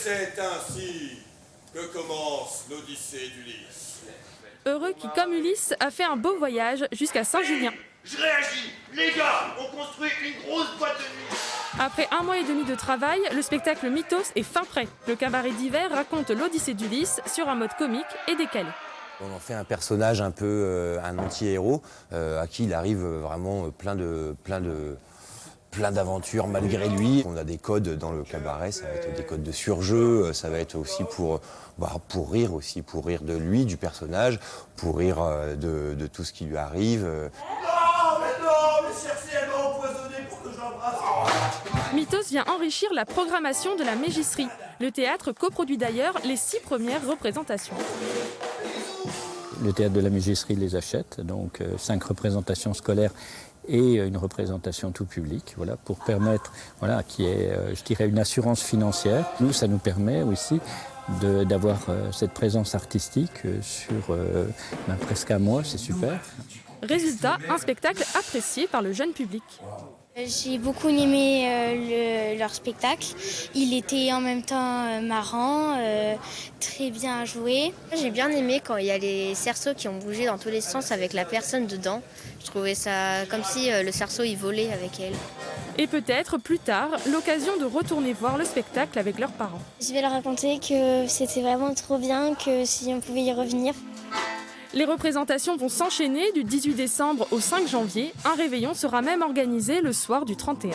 c'est ainsi que commence l'Odyssée d'Ulysse. Heureux qui, comme Ulysse, a fait un beau voyage jusqu'à Saint-Julien. Je réagis. Les gars, on construit une grosse boîte de nuit. Après 1 mois et demi de travail, le spectacle Mythos est fin prêt. Le cabaret d'hiver raconte l'Odyssée d'Ulysse sur un mode comique et décalé. On en fait un personnage un peu un anti-héros à qui il arrive vraiment plein d'aventures malgré lui. On a des codes dans le cabaret, ça va être des codes de surjeu, ça va être aussi pour rire aussi, pour rire de lui, du personnage, pour rire de tout ce qui lui arrive. Non, mais Circé, elle m'a empoisonné pour que je l'embrasse. Mythos vient enrichir la programmation de la Mégisserie. Le théâtre coproduit d'ailleurs les 6 premières représentations. Le théâtre de la Mégisserie les achète, donc 5 représentations scolaires et une représentation tout public, voilà, pour permettre qu'il y ait, je dirais, une assurance financière. Nous, ça nous permet aussi d'avoir cette présence artistique sur presque un mois, c'est super. Résultat, un spectacle apprécié par le jeune public. J'ai beaucoup aimé leur spectacle. Il était en même temps marrant, très bien joué. J'ai bien aimé quand il y a les cerceaux qui ont bougé dans tous les sens avec la personne dedans. Je trouvais ça comme si le cerceau il volait avec elle. Et peut-être plus tard, l'occasion de retourner voir le spectacle avec leurs parents. Je vais leur raconter que c'était vraiment trop bien, que si on pouvait y revenir. Les représentations vont s'enchaîner du 18 décembre au 5 janvier. Un réveillon sera même organisé le soir du 31.